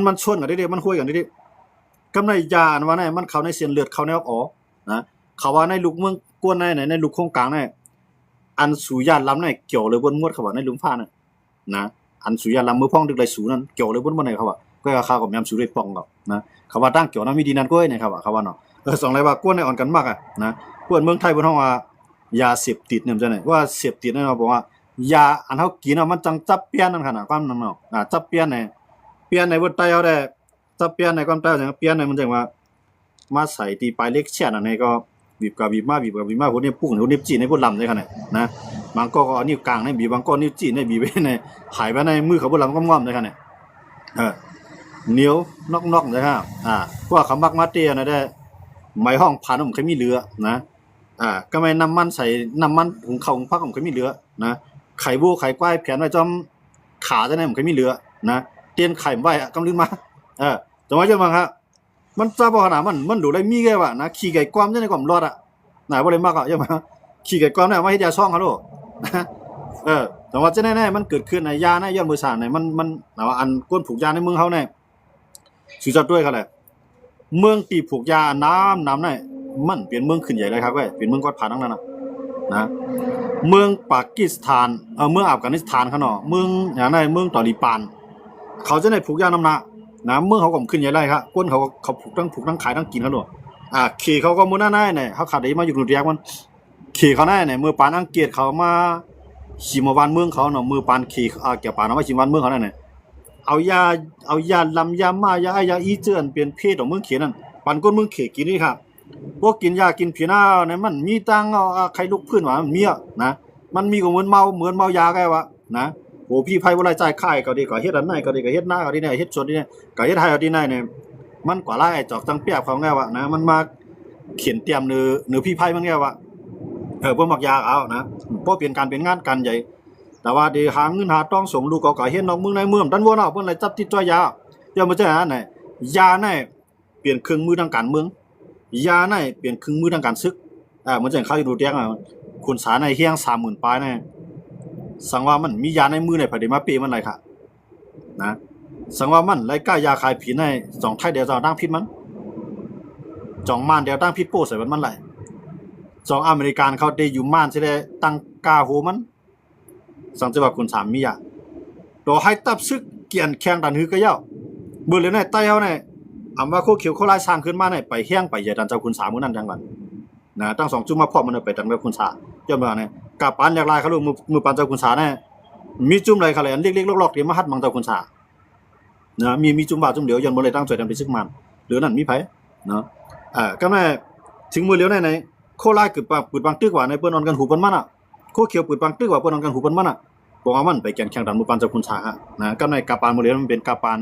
มันชนกันได้มันคุยกันได้กำในยาอันว่าเนี่ยมันเข้าในเส้นเลือดเข้าในออกนะเขาว่าในลูกเมืองกวนในลูกโครงกลางเนี่ยอันสุญญาล้ำเนี่ยเกี่ยวเลยบนมวดเขาว่าในลุมฟ้าน่ะนะอันสุญญาล้ำมือพ่องดึกไหลสูนั้นเกี่ยวเลยบนไหนเขาว่าก็ข้าวกับยำสูได้ป่องกับนะเขาว่าตั้งเกี่ยวนั้นมีดีนั่นก็เนี่ยครับว่าเขาว่าเนาะสองไรว่ากวนในอ่อนกันมากอ่ะนะกวนเมืองไทยบนห้องว่ายาเสพติดเนี่ยมันจะไหนว่าเสพติดเนี่ยเราบอกว่ายาอันเขากินมันจังจับเปี้ยนนั่นขนาดความนั่นเนาะจับเปี้ยนในบนไตเขาได้จับเปี้ยนในความไตอย่างเปี้ยนในมันจังว่ามาใส่ตีปลายเล็กเชี่ยนอันนี้ก็บีบกับบีบมาพวกนี้ปุ่งพวกนี้จีนในพวกลำได้ขนาดนะบางก็นิ้วกลางในบีบบางก็นิ้วจีนในบีบไปในหายไปในมือเขาพวกลำก็ง่อมได้ขนาดเหนียวนอกเลยครับพวกเขามักมาเตียนะได้ไม้ห้องพันผมเคยมีเรือนะก็ไม่น้ำมันใส่น้ำมันหุงข้าวหุงพักผมเคยมีเรือนะไข่บูไข่ควายแผ่นไว้จอมขาจะไหนผมเคยมีเรือนะเตียนไข่ไว้กำลังมาจังหวะจังหวะครับมันจะบอกขนาดมันดูได้มีแค่ว่านะขี่ไก่ความจะในกล่อมรอดไหนบ่ได้มากยังไงขี่ไก่ความเนี่ยมาให้ยาช่องเขาโลแต่ว่าจะแน่ๆมันเกิดขึ้นในยาในย่อมมือสานในมันแต่ว่าอันก้นผูกยาในเมืองเขาเนี่ยสุดยอดด้วยครับแหละเมืองตีผูกยาน้ำเนี่ยมันเป็นเมืองขึ้นใหญ่เลยครับเว้ยเป็นเมืองกอดผาทั้งนั้นนะเมืองปากีสถานเมืองอัฟกานิสถานเขาเนาะเมืองอย่างไรเมืองตอริปานเขาจะได้ผูกยาน้ำหนักนะเมืองเขาก็ขึ้นใหญ่เลยครับก้นเขาผูกทั้งขายทั้งกินเขาด้วยขี่เขาก็มุ่งหน้าเนี่ยเขาขาดได้มาอยู่กรุงเทพมันขี่เขาได้เนี่ยมือปานอังกฤษเขามาขี่มาวันเมืองเขาเนาะมือปานขี่เกี่ยวปานเอามาขี่วันเมืองเขาเนี่ยเอายาลำยามายาอีเจือนเป็นเพศของเมืองเขียนนั่นปันก้นเมืองเขกินนี่ครับพวกกินยากินผีหน้าเนี่ยมันมีตังใครลุกพื้นว่ามันมีนะมันมีก็เหมือนเมายาแกวะนะโอ้พี่ไพ่ว่าไรใจค่ายก็ดีก็เฮ็ดอันไหนก็ดีก็เฮ็ดหน้าก็ดีเนี่ยเฮ็ดชนนี่ก็เฮ็ดไทยก็ดีเนี่ยมันกว่าไรจอกจังเปียบเขาแกวะนะมันมาเขียนเตรียมเนื้อพี่ไพ่มันแกวะพวกมักยาเอานะเพราะเปลี่ยนการเป็นงานกันใหญ่แต่ว่าเดี๋ยวหาเงินหาต้องส่งลูกก็เฮ็ดน้องเมืองในเมืองดันวนเอาเพิ่นเลยจับติดตัวยาอย่ามาเจ้าไหนยาเนี่ยเปลี่ยนเครื่องมือทางการเมืองยาเนี่ยเปลี่ยนเครื่องมือทางการซึกเหมือนจังเขาอยู่ดูแดงคุณสาในเฮียง 30,000 ปลายเนี่ยสังว่ามันมียาในมือในพอดีมาเปมันไรค่ะนะสังว่ามันไรกล้ายาคายผีใน2ไทยเดียวจะตั้งพิษมันจ่องม่านเดียวตั้งพิษโป้ใส่มันไร2อเมริกันเขาได้อยู่ม่านสิได้ตั้งกาโหมันสังจะว่าคุณสามมีอ่ะตัวให้ตับซึกเกียนแข่งดันฮือก็เย้าเบื่อเลยในใต้เฮาเนี่ยว่าโคเขียวโคลายสร้างขึ้นมาเนี่ยไปแห้งไปใหญ่ดันเจ้าคุณสามมื้อนั้นจังหวัดนะตั้ง2จุ่มมาพร้อมมันไปดันเจ้าคุณสาย่อมว่าเนี่ยกะปานอยากลายเขาลูกมือปานเจ้าคุณสาเนี่ยมีจุ่มไรเขาเลยอันเล็กๆลอกๆที่มาฮัดมังเจ้าคุณสานะมีจุ่มบ่าจุ่มเดียวยันบ่เลยตั้งใจดันไปซึกมันหรือนั่นมีไผเนาะก็แม่ถึงมือเลี้ยวในโคลายคือปืดบางตึกว่าในเปิ้นนอนกันหูเปิ้นมันโคเขียวปืดบางตึกว่าเปิ้นนอนกันหูเปิ้นมันบอกว่ามันไปแข่งดันมือปานเจ้าคุณสานะก็ในกะปานมือเลี้ยวมันเป็นกะปาน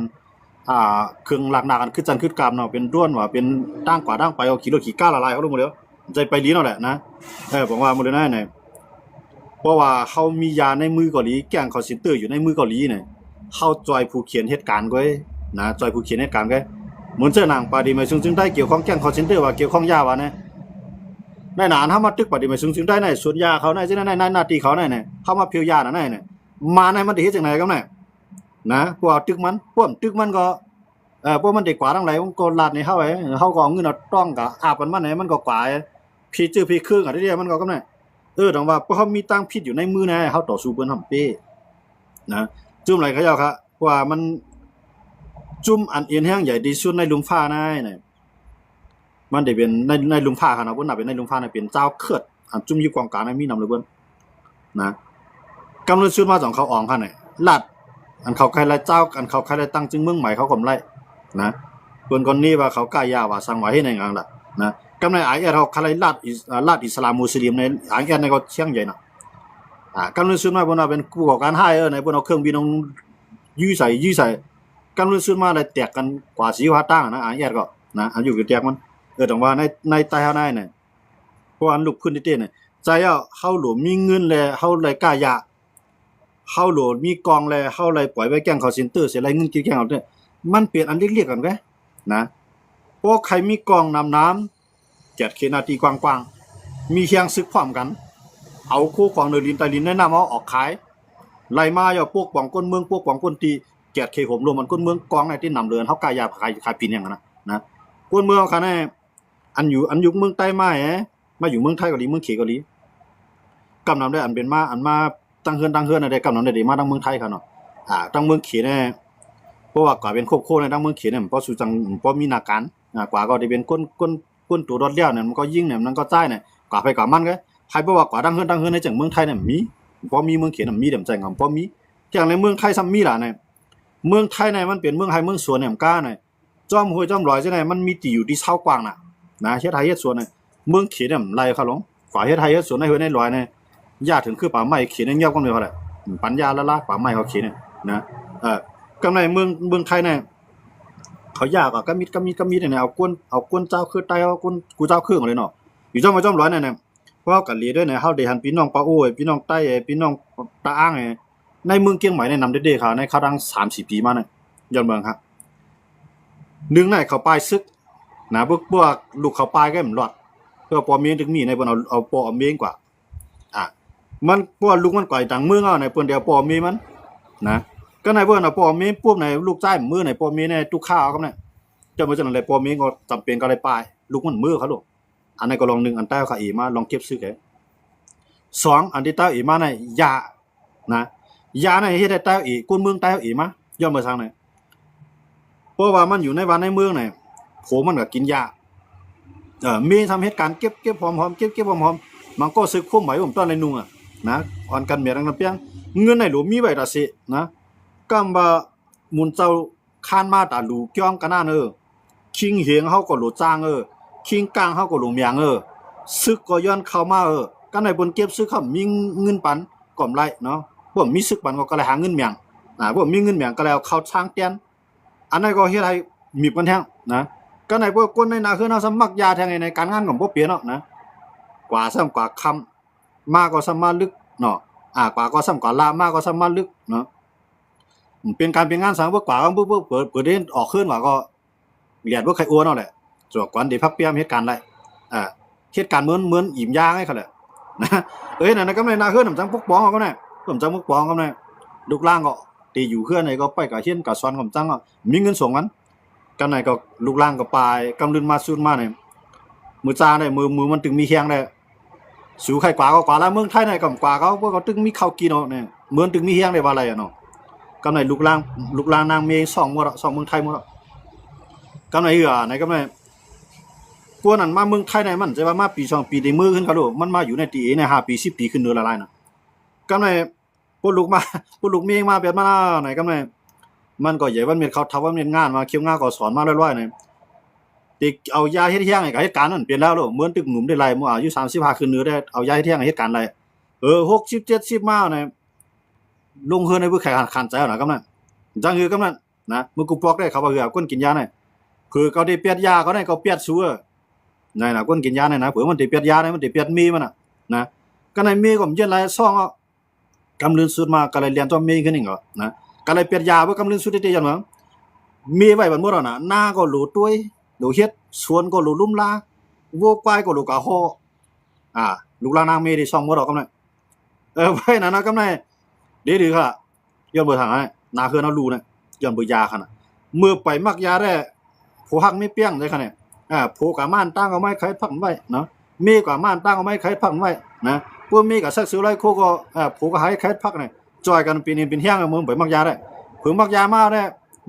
เครื่องหลักหนากันคือจันคือกามเนาะเป็นด้วนว่าเป็นตั้งกว่าตั้งไปเอาขี่รถขี่ก้าละลายเขาลงหมดแล้วใจไปลีเนาะแหละนะบอกว่าหมดเลยนะเนี่ยเพราะว่าเขามียาในมือเกาหลีแกงคอลเซ็นเตอร์อยู่ในมือเกาหลีเนี่ยเขาจอยผู้เขียนเหตุการณ์ก็นะจอยผู้เขียนเหตุการณ์ก็เหมือนเจ้านางปาดีมาซึ่งได้เกี่ยวข้องแกงคอลเซ็นเตอร์ว่าเกี่ยวข้องยาว่าเนี่ยในหนานเขามาตึกปาดีมาซึ่งได้ในส่วนยาเขาในที่ในหน้าที่เขาเนี่ยเขามาเพียวยาน่ะเนี่ยมาในมันได้เฮ็ดจังได๋ก็เนี่ยนะพวกตึกมันพวกตึกมันก็พวกมันได้กว่าทั้งหลายมันก็ลาดในเฮาไว้เฮาก็เอาเงินเอาต้องก็อาบมันไหนมันก็กว่าพี่จื้อพี่ครึ่งอ่ะเด้มันก็กำไดต้องว่าเพราะเขามีตังพิษอยู่ในมือนะเฮาต่อสู้เพิ่นทำเป้นะจุ่มไหลเขาเจ้าครับว่ามันจุ่มอันเอียนแห้งใหญ่ดีสุดในลุมฟ้านะเนี่ยมันได้เป็นในลุมฟ้าครับเนาะเพิ่นน่ะเป็นในลุมฟ้าน่ะเป็นเจ้าเคิดอันจุ่มอยู่กองกลางมีนำเลยเพิ่นนะกำลังสุดมาของเขาอองคั่นน่ะลาดอันเขาใครละเจ้าอันเขาใครละตั้งจึงเมืองใหม่เขาก็ไล่นะเพิ่นคนนี้ว่าเขากล้ายาว่าสั่งไว้ให้ในงานล่ะนะกำในISเขาใครลาดอิสลามมุสลิมในISในก็เชียงใหญ่น่ะกำลังสุดมาเพิ่นว่าเป็นผู้ก่อการร้ายในเพิ่นเอาเครื่องบินยื้อใส่กำลังสุดมาได้แตกกันกว่าสีว่าตั้งนะISก็นะอันอยู่กับแตกมันต้องว่าในใต้เฮาได้เนี่ยเพราะอันลุกขึ้นที่เต้เนี่ยใจเฮาหลวมีเงินแล้วเฮาเลยกล้ายาเฮาโหลดมีกองแล้วเฮาเลยปล่อยไว้แก๊งคอลเซ็นเตอร์เสียไรเงินกินแก๊งเอาเนี่ยมันเปลี่ยนอันเรียกกันแกนะเพราะใครมีกองน้ำ7 เขตนาทีกว้างๆมีเคียงซึกพร้อมกันเอาคู่ของเนลินไตลินแนะนำเอาออกขายไล่มาอย่าพวกปองก้นเมืองพวกปองก้นตี แกดเคผมรวมมันก้นเมืองกองในที่นำเรือนเฮากายาขายปีนอย่างนั้นนะก้นเมืองคันอันอยู่เมืองใต้มามาอยู่เมืองไทยเกาหลีเมืองเขเกาหลีกำนำได้อันเป็นมาอันมาตั้งเฮือนได้กำนำได้มาตั้งเมืองไทยค่ะเนาะตั้งเมืองเขเนี่ยเพราะว่ากว่าเป็นโคในตั้งเมืองเขเนี่ยเพราะสู่จังเพราะมีหน้าการกว่าก็ได้เป็นก้นตัวรถเลี้ยวเนี่ยมันก็ยิงเนี่ยมันก็จ่ายเนี่ยกว่าไปกว่ามันก็ใครบอกว่ากว่าตั้งเฮือนในจังเมืองไทยเนี่ยมีพอมีเมืองเขน่ะมีเดมใจงพอมีอย่างในเมืองไทยซ้ำมีล่ะเนี่ยเมืองไทยเนี่ยมันเป็นเมืองไทยเมืองสวนเนี่ยก้าเนี่ยจอมห้วยจอมลอยจังได๋มันมีที่อยู่ที่เซากว้างน่ะนะเฮ็ดไทยเฮ็ดสวนเนี่ยเมืองเขเนี่ยไล่เขาลงกว่าเฮ็ดไทยเฮ็ดสวนในห้วยในลอยเนี่ยยาถึงคือป่าไม้เขเนี่ยเงียบกันเลยว่าแหละปัญญาละละป่าไม้เขาเขเนี่ยนะกำไรเมืองไทยเนี่ยเขายากอ่ะก็มีเนี่ยเอาก้นเจ้าคือใต้เอาก้นกูเจ้าเครื่องเลยเนาะอยู่จอมมาจอมร้อยเนี่ยเพราะกันเลียด้วยเนี่ยเฮาได้หันพี่น้องปาโอ้ยพี่น้องใต้พี่น้องตาอ้างในเมืองเกียงใหม่เนี่ยนำเด้ๆค่ะในเขาดัง 3-4 ปีมาเนี่ยย้อนเมืองครับนึงไหนเขาปลายซึกนะพวกลูกเขาปลายก็มันรอดเพื่อปอเมียงถึงมีในเพิ่นเอาปอเมียงกว่ามันพวกลูกมันก่อยดังเมืองเอาในเพิ่นเดียวปอเมียมันนะก็ในเพิ่นเอาปอเมียงปุ๊บในลูกใต้มือในปอเมียในตุกข้าวครับเนี่ยจะบ่จังได๋ปอเมียงก็จำเป็นก็ได้ปลายลูกมันมือเขาลูกอันนั้นก็ลอง1อันใต้เขาอีมาลองเก็บซื้อแก2อันที่ใต้อีมาในยานะยาในเฮ็ดได้ใต้อีก้นเมืองใต้อีมาย้อนมาทางไหนเพราะว่ามันอยู่ในบ้านในเมืองนี่โผมันก็กินยามีทำเหตุการณ์เก็บหอมๆเก็บหอมๆมันก็ซึกคุ้มไหวผมตอนในนุ่งนะอ่อนกันเมียดังนั้นเปียงเงินในหลวงมีไว้ตาสินะกำบ่มุนเจ้าคานมาตาหลูจ้องกันนั่นคิงเหียงเฮาก็หลูจ้างคิงกลางเฮาก็หลูเมียงซึกก็ย้อนเข้ามากันในบนเก็บซึกเขามีเงินปันก่อมไรเนาะพวกมีซึกปันก็เลยหาเงินเมียงพวกมีเงินเมียงก็แล้วเข้าช้างเตียนอันนั้นก็เฮ็ดให้มีปันแท้งนะก็ในพวกคนในนาคือเฮาสมัครยาแทงในการงานของบ่เปลี่ยนเนาะนะกว่าซ้ำกว่าคำมาก็ซ้ำมาลึกเนาะกว่าก็ซ้ำกว่าลามาก็ซ้ำมาลึกเนาะเป็นการเป็นงานสังบ่กว่าบ่เปิดเด่นออกขึ้นว่าก็เรียนบ่ใครอ้วนเนาะแหละจวกก่อนได้พักเปียมเหตุการณ์ไรเหตุการณ์เหมือนอิ่มยางให้เขาแหละนะนั่นก็ในนาคือจังปกป้องเขาก็ได้ผมจังปกป้องเขาได้ลูกล่างก็ตีอยู่เฮือนไหนก็ไปกับเฮียนกับซอนผมจังก็มีเงินส่งมันกันไหนก็ลูกล่างก็ปลายกำลืนมาซุนมาเนี่ยมือจาได้มือมันตึงมีแข้งได้สู่ไข่กว่าก็กว่าแล้วเมืองไทยไหนก็กว่าเขาพวกเขาตึงมีข้าวกินเนาะเนี่ยเหมือนตึงมีแข้งได้ว่าอะไรเนาะกำไหนลูกล่างนางเมย์2หมด2เมืองไทยหมดกำไหนไหนกำไหนพวกนั้นมาเมืองไทยไหนมันจะว่ามาปี2ปีได้มือขึ้นเขาดูมันมาอยู่ในตีใน5ปี10ปีขึ้นเนื้อละลายนะกำไหนพวกลูกเมย์มาแบบมาไหนกำไหนมันก็ใหญ่ว่าเม็ดเขาทำว่าเม็ดงานมาเคี่ยวงานก็สอนมาร้อยๆเนี่ยติเอายาเฮ็ดเที่ยงให้กับเหตุการณ์นั้นเปลี่ยนแล้วเหมือนตึกหนุ่มได้ไรเมื่ออายุ35ขึ้นเนื้อได้เอายาเฮ็ดเที่ยงให้เหตุการณ์อะไร60 70มาเนี่ยลงเฮือนในผู้แข่งขันใจเอาน่ะกำนั้นจังคือกำนั้นนะมึงกูปอกได้เขาว่าคนกินยาเนี่ยคือเขาได้เปียดยาเขาได้เขาเปียดซัวนั่นน่ะคนกินยาเนี่ยนะเผื่อมันได้เปียดยาเนี่ยมันได้เปียดมีมันน่ะนะก็ในมีก็มันเย็นหลายซ่องอ่ะกำลืนสุดมาก็เลยเรียนตัวมีขึ้นอีกอ่ะนะก็เลยเปียดยาบ่กำลืนสุดได้จังมั้งมีไว้บัดหมดน่ะหน้าก็หลูต้วยหลูเฮ็ดสวนก็หลูลุ่มลาวัวควายก็หลูกะฮอลูกลานางมีได้ซ่องบ่ดอกกำนั้นไว้นั่นน่ะกำนั้นดีๆค่ะย้อนเบ่ทางนั้นนาคือเอารูน่ะย้อนเบ่ยาคั่นน่ะเมื่อไปมักยาได้ผู้ฮักไม่เปี้ยงได้คั่นน่ะผู้กะม่านตั้งเอาไม้ไขพักไว้เนาะมีกะม่านตั้งเอาไม้ไขพักไว้นะพวกมีกะซักซื้อไรโคก็ผู้ก็ให้ไขพักนี่จอยกันปีนี้เป็นเฮียงมึงไปมักยาได้เพิ่งมักยามาได้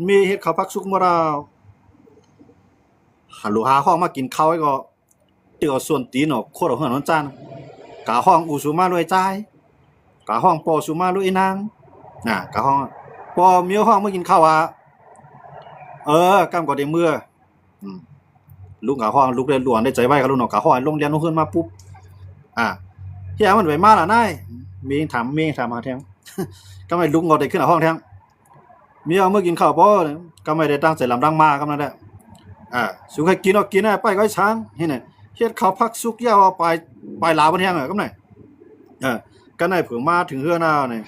มีเฮ็ดข้าวผักสุกบ่ดาวหาลูกหาห้องมากินข้าวไว้ก็เตียวส่วนตีนออกโคตรเฮือนนจานกะห้องอูสุมารวยใจกะห้องปอสุมารวยนางกะห้องปอเมียห้องมากินข้าวกำก็ได้เมื่อลุงกะห้องลูกได้หลวงได้ใจไว้กับลุงเนาะกะห้องลงเรียนเฮือนมาปุ๊บเฮียมันไปมาล่ะนายมีถามหาแทงก็ไม่ลุงก็ได้ขึ้นห้องแทงเมียเมื่อกินข้าวบ่ก็ไม่ได้ตั้งใจลำดังมาก็นั่นแหละสุกให้กินเอากินไปก็ช้างเฮ็ดน่ะเฮ็ดข้าวผักสุกยาวไปลาวบ่แทงก็นั่นก็ได้เพิ่งมาถึงเฮือนเอานี่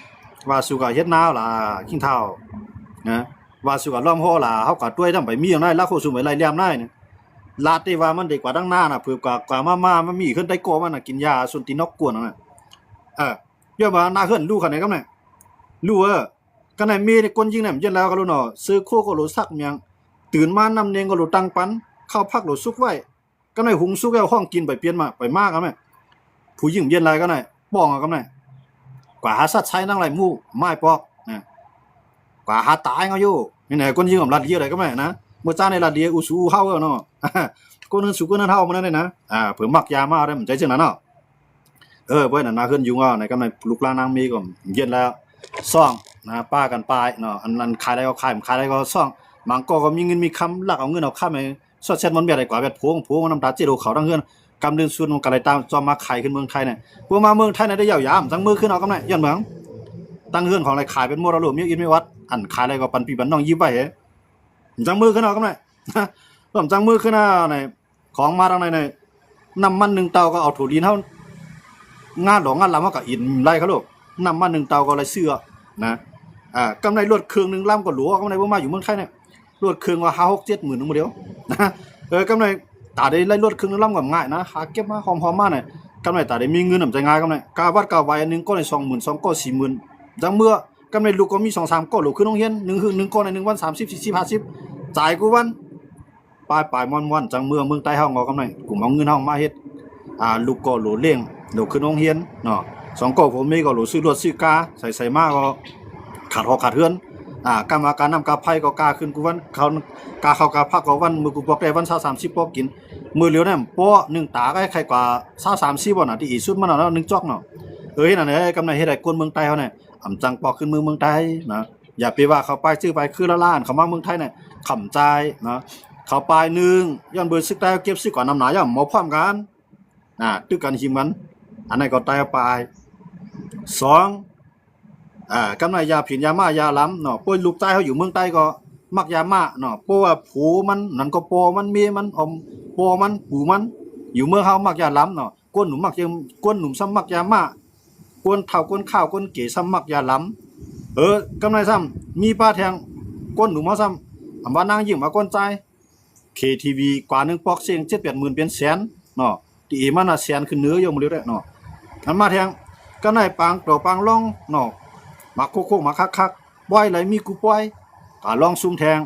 ว่าสุกเฮ็ดนาวล่ะกินเท่านะว่าสุกล้อมฮ้อล่ะเฮาก็ต้วยทำไปมีอย่างนั้นละโคสุไว้ไล่เลี่ยมได้นี่ลาดที่ว่ามันดีกว่าดังหน้าน่ะเพิ่นกว่ามามันมีขึ้นได้โกมันน่ะกินยาส่วนตีนกกวนนั่นน่ะย้อนว่าหน้าเฮือนลูกคั่นนี่ก็นั่นลูก กันไหนมีในก้นยิงเนี่ยมันเย็นแล้วก็รู้เนาะซื้อโคก็รู้ซักเมียงตื่นมานำเนงก็รู้ตังปันข้าวพักรู้ซุกไว้กันไหนหุงซุกแล้วห้องกินไปเปลี่ยนมาไปมากกันไหมผู้หญิงเย็นไรกันไหนป้องกันไหนกว่าหาสัตว์ใช้นั่งไรมู่ไม่ปอกนะกว่าหาตายเขาอยู่นี่ไหนก้นยิงกับรัดเยอะอะไรก็ไม่นะเมื่อจ้าในรัดเดียอุสูเฮาเนาะก้นนึงสูก้นนึงเฮามันนั่นเลยนะเผื่อมักยามาได้มันใจเช่นนั้นเนาะเพื่อนน่ะนาขึ้นยุงอ่ะในกันไหนลูกลานางมีก็เย็นแล้วซ่องนะป้ากันปลายเนาะอันนั้นขายได้ก็ขายขายได้ก็ซ่องบางก็มีเงินมีคำหลักเอาเงินเอาค่าไปสอดเช็ดมันเบียดได้กว่าแบบพวงน้ำตาเจโดเขาทั้งเงินกำเดินซุนมันก็เลยตามจอมมาขายขึ้นเมืองไทยเนี่ยพวกมาเมืองไทยเนี่ยได้ยาวๆทั้งมือขึ้นเอากำไรย้อนเมืองตั้งเฮือนของอะไรขายเป็นมรดกมีอินไม่วัดอันขายอะไรก็ปันปีปันน้องยิ้มไปเหรอจังมือขึ้นเอากำไรผมจังมือขึ้นเอาในของมาทางไหนในน้ำมัน1เตาก็เอาถั่วดินเท่างานหลงงานลำก็อินไรเขาลูกน้ำมัน1เตาก็อะไรเสื้อนะกำไรรถเครื่องนึงล่ำก็หลวกำไรพวกมาอยู่เมืองไทยเนี่ยรถเครื่องว่า5-6-7 หมื่นนึงมาเดียวนะกำไรตาได้ไล่รถเครื่องนึงล่ำก็ง่ายนะหาเก็บมาหอมๆมาเนี่ยกำไรตาได้มีเงินหนำใจง่ายกำไรกาวัดกาไว้นึงก็ใน20,000 2ก็40,000จังเมื่อกำไรลูกก็มี2-3ก็ลูกขึ้นโรงเรียน1ก็ใน1วัน30-40-50จ่ายกูวันปลายม่อนๆจังเมื่อเมืองใต้เฮาเงากำไรกลุ่มเอาเงินเฮามาเฮ็ดลูกก็โหลเลี้ยงลูกขึ้นโรงเรียนเนาะ2ก็ผมมีก็โหลซื้อรถซื้อกาใส่มาก็ขาดหอกขาดเฮือนกรรมการนำกาไผ่ก็กาขึ้นกูวันเขากาเข้ากาพักก็วันมือกูบอกได้วัน20-30ปอกกินมือเหลียวเนี่ยป้อ1ตาก็ใครกว่า20-30บ่น่ะที่อีสุดมันน่ะ1จอกเนาะนั่นเอ้ยกำไรเฮ็ดได้คนเมืองใต้เฮาเนี่ยอำจังปอกขึ้นเมืองไทยนะอย่าไปว่าเขาไปซื้อไปคือละล้านเขามาเมืองไทยเนี่ยขำใจนะเขาไป1ย้อนเบอร์ซึกได้เก็บซึกกว่าน้ำหนาย่อมบ่พร้อมกันตึกกันหิมกันอันนั้นก็ตายไป2กำไรยาผินยาม่ายาล้ำเนาะป่วยลูกใต้เขาอยู่เมืองใต้ก็มักยาม่าเนาะเพราะว่าผูมันนั่นก็ปอมันเมียมันอมปอมันผูมันอยู่เมืองเฮามักยาล้ำเนาะก้นหนุ่มมักยังก้นหนุ่มซ้ำมักยาม่าก้นเฒ่าก้นข้าวก้นเก๋ซ้ำมักยาล้ำกำไรซ้ำมีป้าแทงก้นหนุ่มมาซ้ำว่านางยิ่งมาก้นใจ KTV กว่า1ปอกเสียง 7-8 หมื่นเป็นแสนเนาะที่มันน่ะแสนขึ้นเนื้ออยู่มื้อเด้อเนาะอันมาแทงก็ในปางต่อปางล่องเนาะมาโคกๆมาคักๆบ่อยไหลมีกูปล่อยลองซุ่มแทง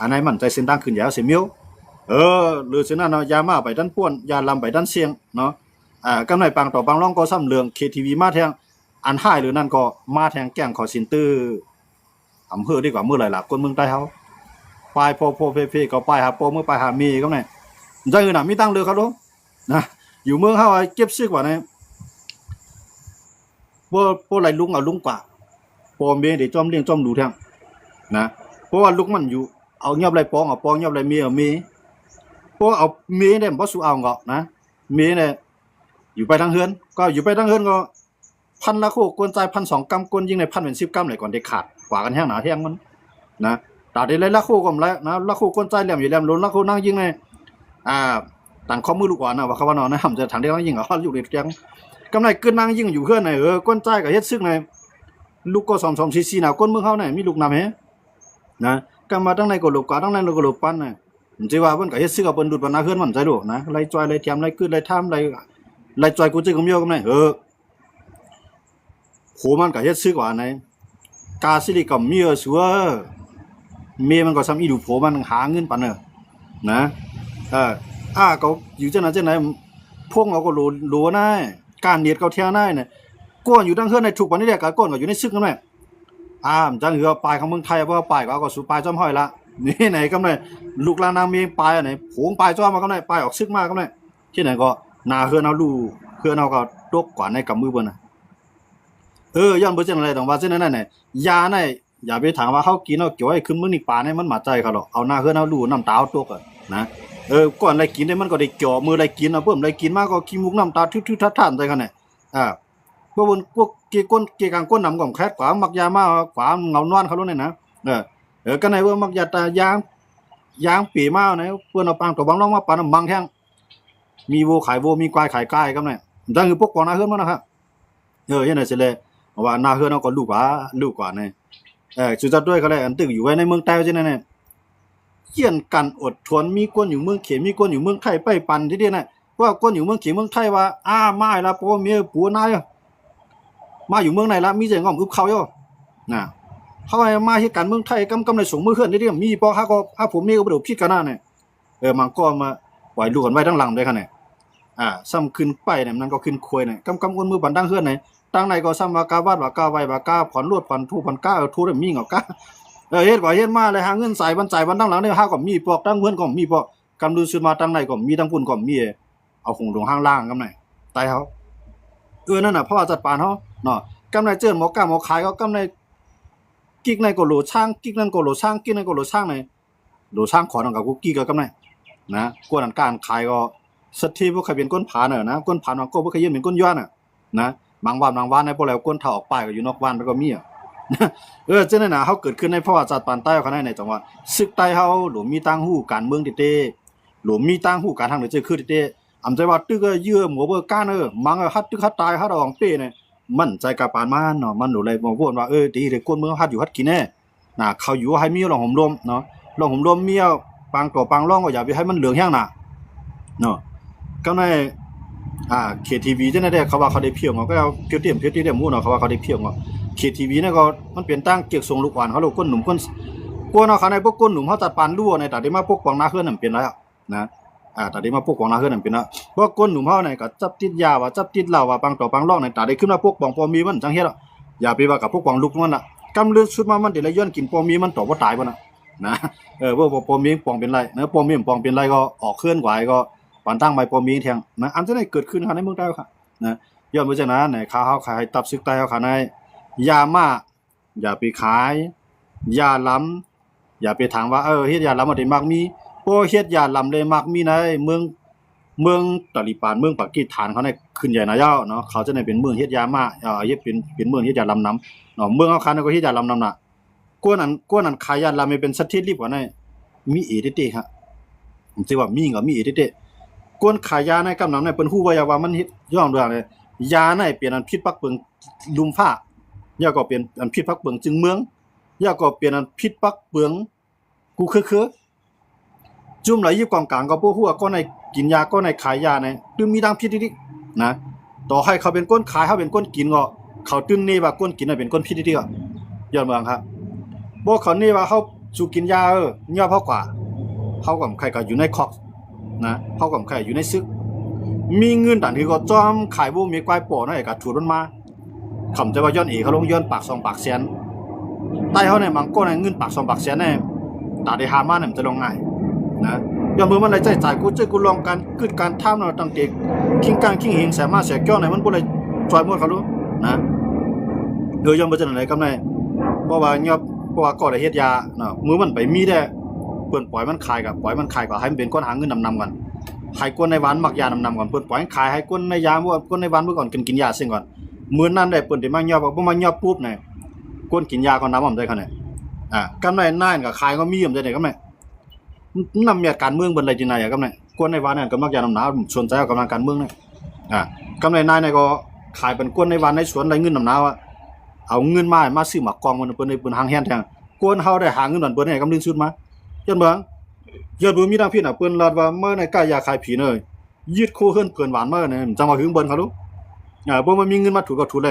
อันไหนมันใจเส้นดังขึ้นยาวเสียเมียวหรือเส้นนั้นเนาะยามาไปด้านป้วนยาลำไปด้านเสียงเนาะกำไรปังต่อปังร้องก็ซ้ำเรือง KTV มาแทงอันห้ายหรือนั่นก็มาแทงแกล้งขอสินตื้ออำเภอดีกว่าเมื่อไหร่ล่ะคนเมืองใต้เฮาปลายโพเพก็ปลายหาโปเมื่อปลายหามีก็ไงจังอื่นน่ะมีตั้งเรือเขาดูนะอยู่เมืองเฮาเก็บซื้อกว่าเนี่ยบ่ไหลลุงเอาลุงกว่าปอมเมียเดี๋ยวจอมเลี้ยงจอมดูแทงนะเพราะว่าลูกมันอยู่เอาเงียบไรปองเอาปองเงียบไรเมียเอาเมียเพราะเอาเมียเนี่ยบ่สู้เอาเงาะนะเมียเนี่ยอยู่ไปทางเฮือนก็อยู่ไปทางเฮือนก็พันละโคกวนใจ1,200 กำกวนยิงใน1,000เป็น10 กำเลยก่อนได้ขาดกว่ากันแห้งหนาแห้งมันนะตาได้เลยละโคก็แล้วนะละโคกวนใจแหลมอยู่แหลมล้นละโคนั่งยิงในต่างข้อมือลูกอ่อนนะว่าเขาว่านอนนะทำจะทางได้นั่งยิงเอาอยู่ในเตียงกำไรเกินนั่งยิงอยู่เฮือนในกวนใจก็เฮ็ดซึกในลูกก็2-2 4-4น่ะก้นเมืองเฮาเนี่ยมีลูกนำแฮนะกำมาตั้งในก็ลูกกว่าตั้งในก็ลูกปั้นน่ะมันสิว่าเพิ่นก็เฮ็ดซึกเอาเพิ่นดูดบรรณาเฮือนมันใจลูกนะไล่จอยไล่เทียมไล่กึดไล่ทํไล่จอยกูจึงก็มีอยู่กำไดโหมันก็เฮ็ดซึกว่าไหนกาสิริก็มีสัวเมียมันก็ซ้ำอีดูโผมันหาเงินปานเนอะนะก็อยู่จังนั้นจังไหนพวกเราก็รู้นะการเนียดเขาเที่ยได้เนี่ยก้นอยู่ตั้งเฮือนในถูกปานนี้แหละก็ก้นก็อยู่ในซึกนั่นแหละจังเหือปลายของเมืองไทยเพราะว่าปลายก็สู่ปลายจอมห้อยละนี่ไหนกำไดลูกลานางเมียปลายอันไหนโผงปลายจ้อมากำไดปลายออกซึกมากำไดที่ไหนก็นาเฮือนเอาลูเฮือนเอาก็ตกกว่าในกำมือเบิ่นน่ะย้อนบ่จังไรต้องว่าจังนั้นน่ะยาไหนอย่าไปถามว่าเฮากินเอาเกี่ยวให้ขึ้นมื้อนี้ปลาเนี่ยมันมาใจเขาหรอกเอาหน้าเฮือนเอาลูน้ำตาเอาตกนะก่อนไรกินได้มันก็ได้เกี่ยวมือไรกินเอาเพิ่มไรกินมาก็ขี้มุกน้ำตาทึๆท่านๆใจกันน่ะพวกเกก้นเกกางก้นนำก่อมแคดกว่ามักยามาขวาเงานอนเขาโลดเนี่ยนะกันไหนว่ามักยาตายางปีมาไหนเพิ่นเอาปังตัวบังลองมาปานบังแท่งมีโวขายโวมีควายขายกายกันน่ะจังคือพวกกองนาเฮือนมันนะครับยังไงสิเลยว่านาเฮือนเอาก็ลูกกว่าเนี่ยสุดท้ายด้วยก็เลยอันตึกอยู่ไว้ในเมืองใต้จังนั้นน่ะเขียนกันอดทนมีคนอยู่เมืองเขมมีคนอยู่เมืองไทยไปปันที่เดียวน่ะว่าคนอยู่เมืองเขมเมืองไทยว่ามาละโปเมียผัวนายมาอยู่เมืองไหนละมีแต่ง้อมอึบเขาอยู่น่ะ เฮาให้มาเฮ็ดการเมืองไทยกำในสงมือเฮือนได้มีบ่ฮาก็ฮาผมมีก็บ่ได้ผิดกันนะเนี่ยมันก็มาปล่อยลูกกันไว้ทั้งหลังได้คั่นเนี่ยซ้ำขึ้นไปเนี่ยมันก็ขึ้นควยเนี่ยกำอ้นมือบันดังเฮือนเนี่ยตั้งไหนก็ซ้ำว่ากาวาดว่ากาไว้ว่ากาผ่อนรวดผ่อนทูผ่อนก้าทูได้มีเหงากาเฮ็ดว่าเฮ็ดมาเลยหาเงินใส่บันจ่ายบันดังหลังเนี่ยฮาก็มีปอกตั้งเฮือนก็มีปอกกำดูซื้อมาตั้งไหนก็มีตั้งพุ่นก็มีเอาหงลงห้างล่างกำไหนตายเฮานั่นน่ะเพราะว่าจัดปานเฮาเนาะกำไหนเจิ้นหมอกล้าหมอขายก็กำไหนกิ๊กในก็โหลช่างกิ๊กนั่นก็โหลช่างกิ๊กนั่นก็โหลช่างในโหลช่างขอนังกับกูกิ๊กก็กำไหนนะกวนอันการขายก็สัตว์ที่บ่เคยเป็นก้นผาน่ะนะก้นผามันก็บ่เคยยืนเป็นก้นย้อนน่ะนะบางวันในพวกแล้วก้นเฒ่าออกไปก็อยู่นอกบ้านมันก็มีจังนั้นน่ะเฮาเกิดขึ้นในเพราะว่าจัดปานใต้เขาในจังหวัดศึกใต้เฮาหลวมีตั้งฮู้การเมืองติเตหลวมีตั้งฮู้การทางเดือคือติเตอำใจว่าตึกเยื่อหมัวเบอก้านมังฮัดตึกฮัดตายฮัดอองเป้เนี่ยมันใจกะปานมาเนาะมันหนูเลยบ่พูดว่าดีเลยก้นเมืองฮัดอยู่ฮัดกินแน่น่ะเขาอยู่ให้มีรองห่มลมเนาะรองห่มลมมีปางต่อปางร่องก็อย่าไปให้มันเหลืองแห้งน่ะเนาะก็ในKTV จังได๋เขาว่าเขาได้เพียงก็เอาเพียวเต็มหมู่เนาะเขาว่าเขาได้เพียงKTV เนี่ยก็มันเป็นตั้งเกียกทรงลูกหวานเขาลูกก้นหนุ่มก้นกวนเอาเขาในพวกก้นหนุ่มเขาจัดปานรั่วในแต่ได้มาปกป้องหน้าเฮือนนั่นเป็นแล้วนะแต่ได้มาปกป้องหน้าเฮือนนั่นเป็นแล้วเพราะก้นหนุ่มเฮาเนี่ยก็จับติดยาว่าจับติดเหล้าว่าปังต่อปังร่องในแต่ได้ขึ้นมาปกป้องพอมีมันจังเฮ็ดอย่าไปว่ากับปกป้องลูกมันน่ะกำเลือดสุดมามันได้ละย้อนกินพอมีมันต่อบ่ตายบ่น่ะนะว่าพอมีป้องเป็นไรนะพอมีป้องเป็นไรก็ออกเคลื่อนไหวก็ปานตั้งใบพอมีแทงนะอันจะได้เกิดขึ้นในเมืองใต้ครับนะย้อนมาจากนั้นเนี่ยข้าวเฮาขายตับซึกใต้เฮาขายในยามาอย่าไปขายยาล้ำอย่าไปถามว่าเฮ็ดยาล้ำบ่ได้มักมีบ่เฮ็ดยาล้ำเลยมักมีในเมืองตะลิปานเมืองปากีสถานเขาเนี่ยขึ้นใหญ่นายาวเนาะเขาจะได้เป็นเมืองเฮ็ดยามาเฮ็ดเป็นเมืองเฮ็ดยาล้ำนํเนาะเมืองเฮาคันก็เฮ็ดยาล้ำนํน่ะกวนนั้นขายยาล้ำให้เป็นสถิตรีบกว่านั้นมีเอติๆครับผมสิว่ามีก็มีเอติๆกวนขายยาในกำนำเนี่ยเปิ้นฮู้ว่ามันเฮ็ดย้อนเรื่องเลยยาในเป็นอันพิษปักเปิงลุมฟ้ายาก็เป็นอันพิษปักเปิงจึงเมืองยาก็เป็นอันพิษปักเปิงกูคือจุ่มไหลอยู่กองกลางก็บ่ฮู้ว่าก็ในกินยาก็ในขายยาในตึมมีดังพิษดินะต่อให้เขาเป็นก้นขายเขาเป็นก้นกินก็เขาตึ้นนี่ว่าก้นกินน่ะเป็นก้นพิษดิก็ย้อนเมืองครับบ่เขานี่ว่าเฮาสู่กินยาย่อเพราะกว่าเฮากับใครก็อยู่ในคอกนะเฮากับใครอยู่ในซึกมีเงินดันที่ก็จอมขายบ่มีกวายป่อนั่นก็ถูดมันมาคำจะว่าย้อนเขาลงย้อนปาก2ปากแสนใต้เฮาเนี่ยมันก็ในเงินปาก2ปากแสนเนี่ยตาได้หามาเนี่ยมันจะลงง่ายนะย้อนมือมันได้จ่ายกูลองการกึดการทำเนาะตั้งแต่คิงกลางคิงหิงสามารถเสียก้อเนี่ยมันบ่ได้จ่อยหมดเขารู้นะโดยย้อนบ่จังได๋กำไดเพราะว่าก็ได้เฮ็ดยาเนาะมือมันไปมีได้เปิ้นปล่อยมันขายก็ให้มันเป็นก้อนหาเงินนำกันให้ก้นในหวานมักยานำก่อนเปิ้นปล่อยขายให้ก้นในยาบ่ก้นในหวานมื้อก่อนกินยาซิ่งก่อนมื้อนั้นได้เปิ้นได้มายอบ่มายอปุ๊บเนี่ยก้นกินยาก่อนนำได้คั่นน่ะกำไรนายก็ขายก็มีได้กำไรนำเมียการเมืองเบิ่นเลยจินายกำไรก้นในหวานนั่นก็มักยานำหนาสนใจกับการเมืองนี่กำไรนายเนี่ยก็ขายเป็นก้นในหวานในสวนได้เงินนำหนาว่าเอาเงินมาซื้อหมักกองมันเปิ้นหางแฮนแทงก้นเฮาได้หาเงินนั่นเปิ้นให้กำลิงสุดมาจังเบิ่งยอดบ่มีทางพี่น่ะเปิ้นลาดว่าเมื่อในกล้ายาขายผีเนยยืดโคเฮิรนเปิ้นหวานมาเนี่ยจังว่าหึงเบิ่นเขารู้บ่มันมีเงินมาถูกก็ถูกแล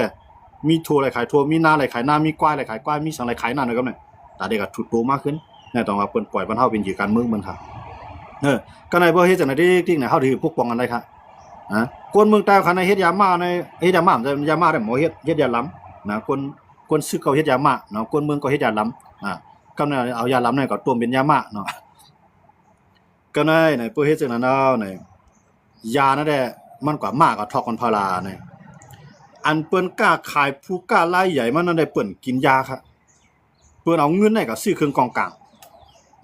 มีถั่วอะไรขายถั่วมีนาอะไรขายนามีกวายอะไรขายกวายมีสังอะไรขายนาเนาะครับเนี่ยตาเด็กก็ถูกโตมากขึ้นเนี่ยต้องว่าเปิ้นปล่อยบ้านเฮาเป็นอยู่การเมืองมันครับก็ในบ่เฮ็ดจังได๋ที่ไหนเฮาสิปกป้องกันได้ครับคนเมืองใต้คันในเฮ็ดยามาในเฮ็ดยามามันยามาได้หมอเฮ็ดยาล้ำนะคนซื้อเขาเฮ็ดยามาเนาะคนเมืองก็เฮ็ดยาล้ำก็เนี่ยเอายาล้ำเนี่ยก็ต้มเป็นยามาเนาะก็ในเปิ้นเฮ็ดจังนั้นเอาในยานั่นแหละมันกว่ามากกว่าทอกกันพาราเนี่ยอันเปิ้นกล้าขายผู้กล้ารายใหญ่มันนั่นได้เปิ้นกินยาครับเปิ้นเอาเงินได้ก็ซื้อเครื่องกองกลาง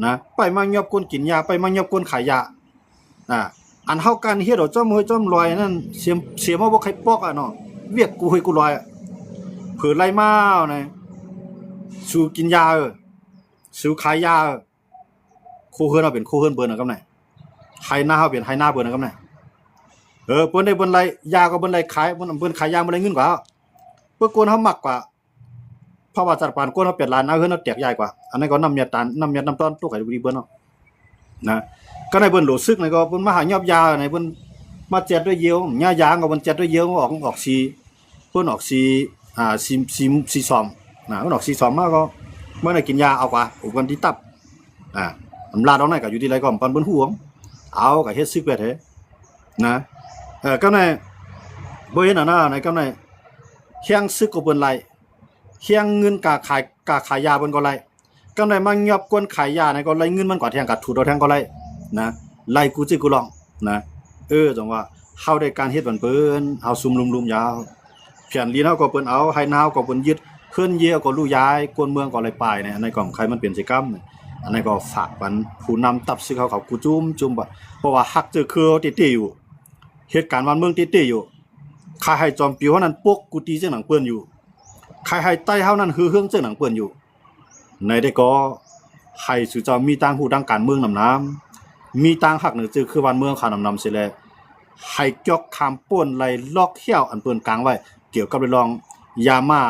นะไปมายอบคนกินยาไปมายอบคนขายยาอันเฮาการเฮ็ดเอาจ้อมเฮยจ้อมลอยนั่นเสียมาบ่ใครปอกเนาะเวียกกูเฮยกูลอยเผือไล่มาเนี่ยสู่กินยาสู่ขายยาโคเฮิรนเอาเป็นโคเฮิรนเบิ่นกับไหนไห้หน้าเฮาเป็นไห้หน้าเบิ่นกับไหนเปิ้นได้เบิ่นไล่ยาก็เบิ่นไล่ขายเบิ่นขายยาบ่ได้เงินกว่าเปิ้นกวนเฮามักกว่าเพราะว่าจัดปานกวนเฮาเป็ดล้านหน้าเฮิรนเฮาแตกใหญ่กว่าอันนั้นก็น้ำเมียตานน้ำเมียน้ำต้นตุกให้ดีเบิ่นเนาะนะก็ในเบิ่นโหลซึกนี่ก็เพิ่นมาหายอบยาในเพิ่นมาเจ็ดด้วยเยียวยายางก็เพิ่นเจ็ดด้วยเยียวออกสีเพิ่นออกสีสีซอมเพิ่นออกสีซอมมาก็ เมื่อไหร่กินยาเอากว่าอุปกรณ์ที่ตับอำลาดเอาไหนก็อยู่ที่ไรก็ปันบนห่วงเอาก็เฮ็ดซึกแบบเฮนะก็ในบ่เห็นน่ะในก็ในเฮียงซึกก็เปิ้นไล่เฮียงเงินกาขายยาเปิ้นก็ไล่ก็ในมายอบกวนขายยาในก็ไล่เงินมันก็แทงกัดถูดเอาแทงก็ไล่นะไล่กูจิกูลองนะจังว่าเฮาได้การเฮ็ดบันเปิ้นเฮาซุ่มลุมๆยาวเพียนลีนเฮาก็เปิ้นเอาให้นาวก็เปิ้นยึดเพิ่นเยก็ลู่ย้ายกวนเมืองก็เลยปเนี่ยอันนี้ก็ใครมันเปลี่ยนสิกรรมอันนี้ก็ฝากปันผู้นำตับซึกเขากูจุ่มบ่เพราะว่าฮักเจอคือติอยู่เหตุการณ์วันเมืองติอยู่ใครให้จอมปิวเฮานั้นปกกุฏิเจ้าหนังเปิ้นอยู่ใครให้ใต้เฮานั้นฮือเฮืองเจ้าหนังเปิ้นอยู่ในได้ก็ให้สุเจ้ามีตังหูดังการเมืองนำน้ำมีตังฮักเหนือจือคือวันเมืองขานำเสิแลให้จอกคำป่นไหลลอกเหี้ยวอันเปิ้นกลางไว้เกี่ยวกับเรื่องยามา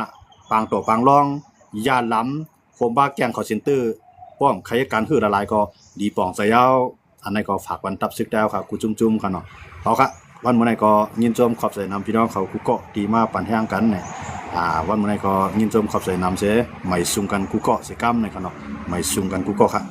ปางต่อปางรองยาล้ำโคมบ้าแกงคอเซ็นเตอร์ป้อมใครการฮือละลายก็ดีป่องใส่ยาวอันนี้ก็ฝากวันตับซึกดาวครับกูจุ่มๆกันเนาะเอาครับวันมื้อนี้ก็ยินชมขอบใจนำพี่น้องเขากูเกาะดีมาปันแห้งกันเนี่ยวันมื้อนี้ก็ยินชมขอบใจนำเสไม่ซุ่มกันกูเกาะสิกรรมเนี่ยครับเนาะไม่ซุ่มกันกูเกาะครับ